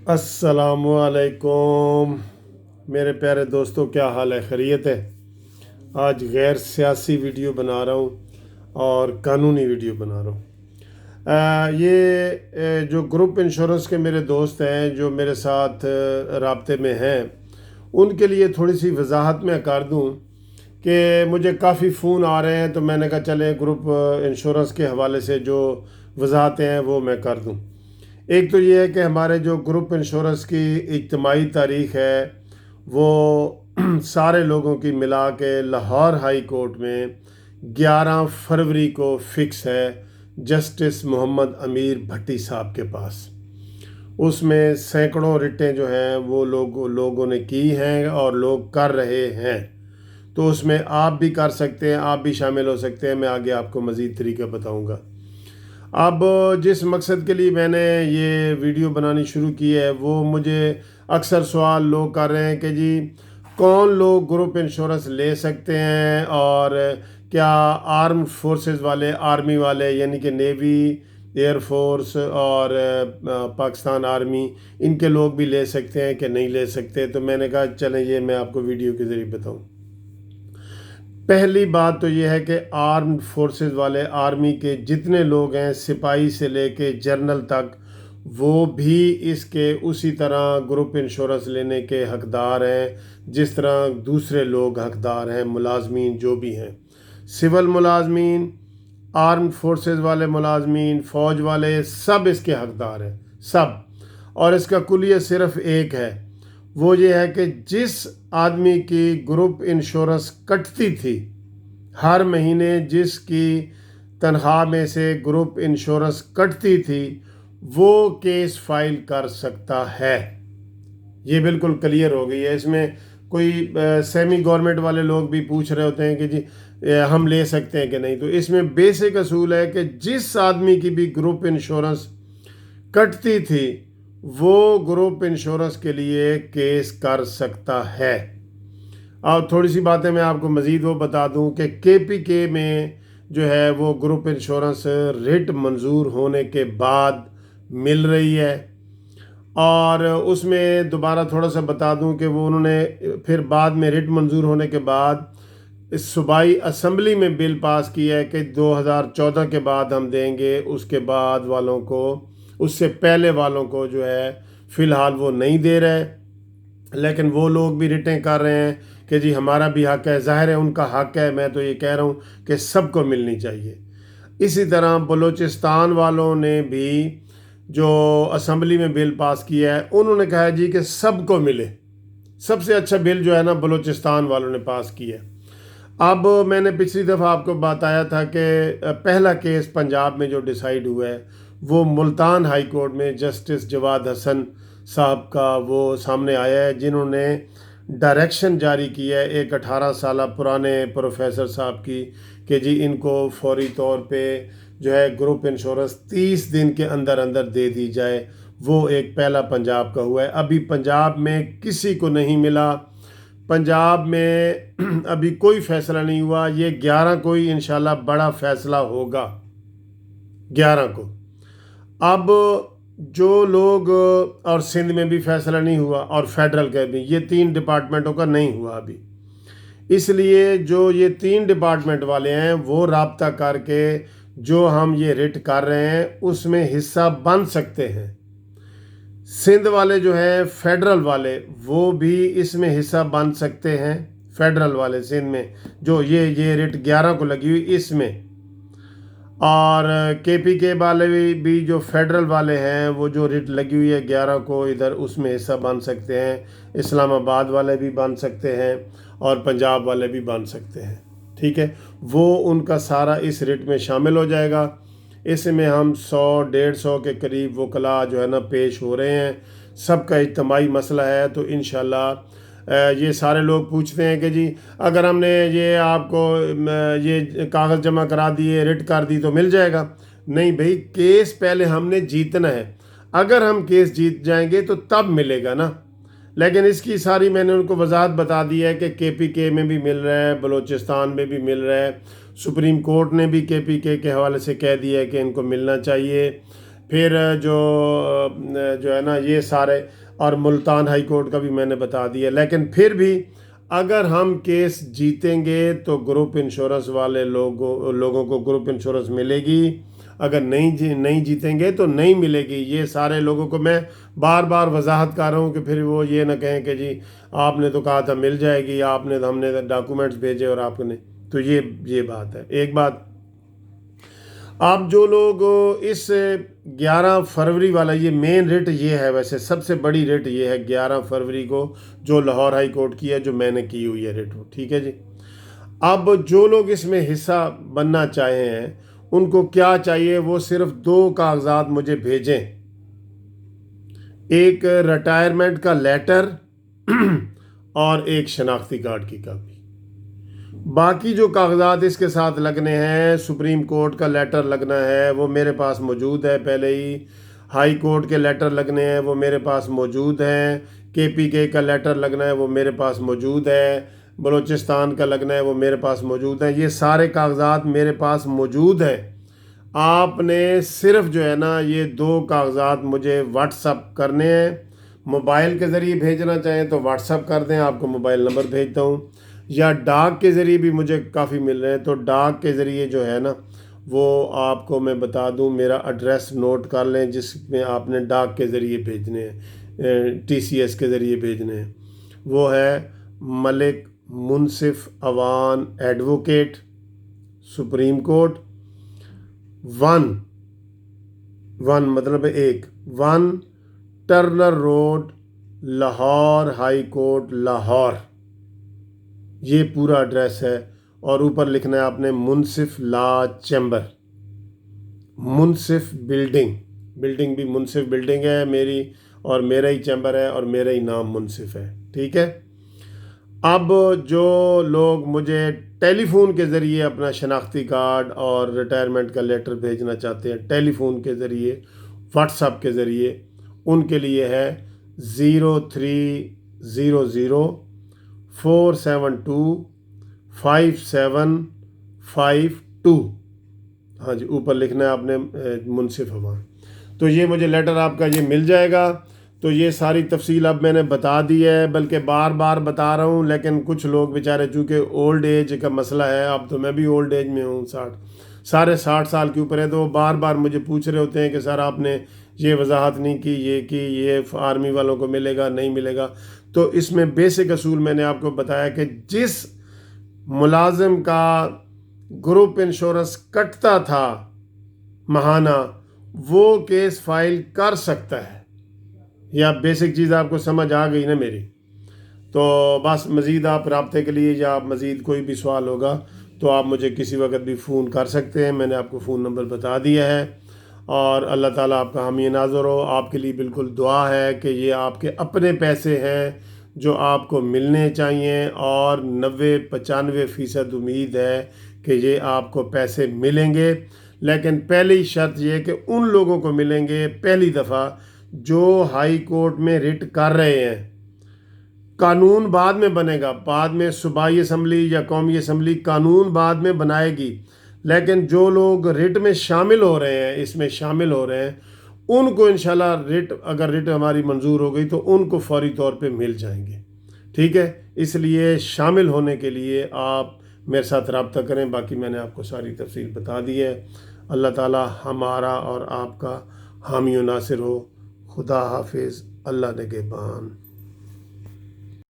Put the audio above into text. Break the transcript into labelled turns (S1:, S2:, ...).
S1: अस्सलामुअलैकुम मेरे प्यारे दोस्तों, क्या हाल है? खैरियत है। आज गैर सियासी वीडियो बना रहा हूँ और कानूनी वीडियो बना रहा हूँ। जो ग्रुप इंश्योरेंस के मेरे दोस्त हैं जो मेरे साथ राब्ते में हैं, उनके लिए थोड़ी सी वजाहत मैं कर दूँ कि मुझे काफ़ी फ़ोन आ रहे हैं, तो मैंने कहा चले ग्रुप इंश्योरेंस के हवाले से जो वजाहतें हैं वो मैं कर दूँ। एक तो ये है कि हमारे जो ग्रुप इंश्योरेंस की इज्तिमाई तारीख है वो सारे लोगों की मिला के लाहौर हाई कोर्ट में 11 फरवरी को फिक्स है, जस्टिस मोहम्मद अमीर भट्टी साहब के पास। उसमें सैकड़ों रिटें जो हैं वो लोगों ने की हैं और लोग कर रहे हैं। तो उसमें आप भी कर सकते हैं, आप भी शामिल हो सकते हैं। मैं आगे आपको मज़ीद तरीका बताऊंगा। अब जिस मकसद के लिए मैंने ये वीडियो बनानी शुरू की है, वो मुझे अक्सर सवाल लोग कर रहे हैं कि जी कौन लोग ग्रुप इंश्योरेंस ले सकते हैं, और क्या आर्म्ड फोर्सेस वाले, आर्मी वाले यानी कि नेवी, एयर फोर्स और पाकिस्तान आर्मी, इनके लोग भी ले सकते हैं कि नहीं ले सकते। तो मैंने कहा चलें ये मैं आपको वीडियो के ज़रिए बताऊं। पहली बात तो ये है कि आर्म्ड फोर्सेस वाले, आर्मी के जितने लोग हैं, सिपाही से लेके जनरल तक, वो भी इसके उसी तरह ग्रुप इंश्योरेंस लेने के हकदार हैं जिस तरह दूसरे लोग हकदार हैं। मुलाजमीन जो भी हैं, सिविल मुलाजमीन, आर्म्ड फोर्सेस वाले मुलाजमीन, फ़ौज वाले, सब इसके हकदार हैं, सब। और इसका कुलिया सिर्फ एक है, वो ये है कि जिस आदमी की ग्रुप इंश्योरेंस कटती थी हर महीने, जिसकी तनख्वाह में से ग्रुप इंश्योरेंस कटती थी, वो केस फाइल कर सकता है। ये बिल्कुल क्लियर हो गई है। इसमें कोई सेमी गवर्नमेंट वाले लोग भी पूछ रहे होते हैं कि जी हम ले सकते हैं कि नहीं। तो इसमें बेसिक असूल है कि जिस आदमी की भी ग्रुप इंश्योरेंस कटती थी वो ग्रुप इंश्योरेंस के लिए केस कर सकता है। और थोड़ी सी बातें मैं आपको मज़ीद वो बता दूं कि केपीके में जो है वो ग्रुप इंश्योरेंस रिट मंजूर होने के बाद मिल रही है। और उसमें दोबारा थोड़ा सा बता दूं कि वो उन्होंने फिर बाद में रिट मंजूर होने के बाद इस सूबाई असम्बली में बिल पास किया है कि 2014 के बाद हम देंगे, उसके बाद वालों को, उससे पहले वालों को जो है फ़िलहाल वो नहीं दे रहे। लेकिन वो लोग भी रिटें कर रहे हैं कि जी हमारा भी हक है। ज़ाहिर है उनका हक है, मैं तो ये कह रहा हूँ कि सबको मिलनी चाहिए। इसी तरह बलूचिस्तान वालों ने भी जो असम्बली में बिल पास किया है, उन्होंने कहा है जी कि सबको मिले। सबसे अच्छा बिल जो है ना बलूचिस्तान वालों ने पास किया है। अब मैंने पिछली दफ़ा आपको बताया था कि पहला केस पंजाब में जो डिसाइड हुआ है वो मुल्तान हाई कोर्ट में जस्टिस जवाद हसन साहब का वो सामने आया है, जिन्होंने डायरेक्शन जारी किया है एक 18 साल पुराने प्रोफेसर साहब की कि जी इनको फौरी तौर पे जो है ग्रुप इंश्योरेंस 30 दिन के अंदर अंदर दे दी जाए। वो एक पहला पंजाब का हुआ है। अभी पंजाब में किसी को नहीं मिला। पंजाब में अभी कोई फैसला नहीं हुआ। ये 11 को ही इंशाल्लाह बड़ा फैसला होगा, 11 को। अब जो लोग, और सिंध में भी फैसला नहीं हुआ और फेडरल का भी, ये 3 डिपार्टमेंटों का नहीं हुआ अभी। इसलिए जो ये 3 डिपार्टमेंट वाले हैं वो राब्ता करके जो हम ये रिट कर रहे हैं उसमें हिस्सा बन सकते हैं। सिंध वाले जो हैं फेडरल वाले, वो भी इसमें हिस्सा बन सकते हैं। फेडरल वाले सिंध में जो ये रिट 11 को लगी हुई इसमें, और केपीके वाले भी जो फेडरल वाले हैं वो जो रिट लगी हुई है 11 को इधर, उसमें हिस्सा बन सकते हैं। इस्लामाबाद वाले भी बन सकते हैं और पंजाब वाले भी बन सकते हैं। ठीक है, वो उनका सारा इस रिट में शामिल हो जाएगा। इसमें हम 100-150 के करीब वकला जो है ना पेश हो रहे हैं। सबका इज्तिमाई मसला है। तो इंशाल्लाह ये सारे लोग पूछते हैं कि जी अगर हमने ये आपको ये कागज़ जमा करा दिए, रिट कर दी तो मिल जाएगा। नहीं भाई, केस पहले हमने जीतना है। अगर हम केस जीत जाएंगे तो तब मिलेगा ना। लेकिन इसकी सारी मैंने उनको वजाहत बता दी है कि केपीके में भी मिल रहा है, बलूचिस्तान में भी मिल रहा है। सुप्रीम कोर्ट ने भी केपीके के हवाले से कह दिया है कि इनको मिलना चाहिए। پھر جو ہے نا یہ سارے، اور ملتان ہائی کورٹ کا بھی میں نے بتا دیا. لیکن پھر بھی اگر ہم کیس جیتیں گے تو گروپ انشورنس والے لوگوں کو گروپ انشورنس ملے گی. اگر نہیں جیتیں گے تو نہیں ملے گی. یہ سارے لوگوں کو میں بار بار وضاحت کر رہا ہوں کہ پھر وہ یہ نہ کہیں کہ جی آپ نے تو کہا تھا مل جائے گی، ہم نے ڈاکومنٹس بھیجے اور آپ نے. تو یہ بات ہے. ایک بات، آپ جو لوگ اس 11 فروری والا، یہ مین ریٹ یہ ہے، ویسے سب سے بڑی ریٹ یہ ہے 11 فروری کو جو لاہور ہائی کورٹ کی ہے، جو میں نے کی ہوئی ہے ریٹ. ٹھیک ہے جی. اب جو لوگ اس میں حصہ بننا چاہے ہیں ان کو کیا چاہیے؟ وہ صرف 2 کاغذات مجھے بھیجیں. ایک ریٹائرمنٹ کا لیٹر اور ایک شناختی کارڈ کی کاپی. باقی جو کاغذات اس کے ساتھ لگنے ہیں، سپریم کورٹ کا لیٹر لگنا ہے، وہ میرے پاس موجود ہے پہلے ہی. ہائی کورٹ کے لیٹر لگنے ہیں، وہ میرے پاس موجود ہیں. KPK کا لیٹر لگنا ہے، وہ میرے پاس موجود ہے. بلوچستان کا لگنا ہے، وہ میرے پاس موجود ہے. یہ سارے کاغذات میرے پاس موجود ہیں. آپ نے صرف جو ہے نا یہ 2 کاغذات مجھے واٹس اپ کرنے ہیں. موبائل کے ذریعے بھیجنا چاہیں تو واٹس اپ کر دیں، آپ کو موبائل نمبر بھیجتا ہوں. یا ڈاک کے ذریعے بھی مجھے کافی مل رہے ہیں، تو ڈاک کے ذریعے جو ہے نا وہ آپ کو میں بتا دوں، میرا ایڈریس نوٹ کر لیں جس میں آپ نے ڈاک کے ذریعے بھیجنے ہیں، TCS کے ذریعے بھیجنے ہیں. وہ ہے ملک منصف اوان ایڈوکیٹ، سپریم کورٹ، 1 مطلب 1 Turner road, Lahore high court, Lahore. یہ پورا ایڈریس ہے. اور اوپر لکھنا ہے آپ نے منصف لا چیمبر، منصف بلڈنگ بھی منصف بلڈنگ ہے میری، اور میرا ہی چیمبر ہے اور میرا ہی نام منصف ہے. ٹھیک ہے. اب جو لوگ مجھے ٹیلی فون کے ذریعے اپنا شناختی کارڈ اور ریٹائرمنٹ کا لیٹر بھیجنا چاہتے ہیں، ٹیلی فون کے ذریعے، واٹس ایپ کے ذریعے، ان کے لیے ہے 0300472572. ہاں جی، اوپر لکھنا ہے آپ نے منصف اوان. تو یہ مجھے لیٹر آپ کا یہ مل جائے گا. تو یہ ساری تفصیل اب میں نے بتا دی ہے، بلکہ بار بار بتا رہا ہوں. لیکن کچھ لوگ بیچارے چونکہ اولڈ ایج کا مسئلہ ہے، اب تو میں بھی اولڈ ایج میں ہوں، 60 سال کے اوپر ہے، تو وہ بار بار مجھے پوچھ رہے ہوتے ہیں کہ سر آپ نے یہ وضاحت نہیں کی، یہ آرمی والوں کو ملے گا نہیں ملے گا. تو اس میں بیسک اصول میں نے آپ کو بتایا کہ جس ملازم کا گروپ انشورنس کٹتا تھا ماہانہ، وہ کیس فائل کر سکتا ہے. یا بیسک چیز آپ کو سمجھ آ گئی نا میری؟ تو بس مزید آپ رابطے کے لیے یا مزید کوئی بھی سوال ہوگا تو آپ مجھے کسی وقت بھی فون کر سکتے ہیں. میں نے آپ کو فون نمبر بتا دیا ہے. اور اللہ تعالیٰ آپ کا حامی ناظر ہو. آپ کے لیے بالکل دعا ہے کہ یہ آپ کے اپنے پیسے ہیں جو آپ کو ملنے چاہیے، اور 90-95% امید ہے کہ یہ آپ کو پیسے ملیں گے. لیکن پہلی شرط یہ کہ ان لوگوں کو ملیں گے پہلی دفعہ جو ہائی کورٹ میں رٹ کر رہے ہیں. قانون بعد میں بنے گا، بعد میں صوبائی اسمبلی یا قومی اسمبلی قانون بعد میں بنائے گی. لیکن جو لوگ رٹ میں شامل ہو رہے ہیں، اس میں شامل ہو رہے ہیں، ان کو انشاءاللہ اگر رٹ ہماری منظور ہو گئی تو ان کو فوری طور پہ مل جائیں گے. ٹھیک ہے. اس لیے شامل ہونے کے لیے آپ میرے ساتھ رابطہ کریں. باقی میں نے آپ کو ساری تفصیل بتا دی ہے. اللہ تعالی ہمارا اور آپ کا حامی و ناصر ہو. خدا حافظ. اللہ نگہبان.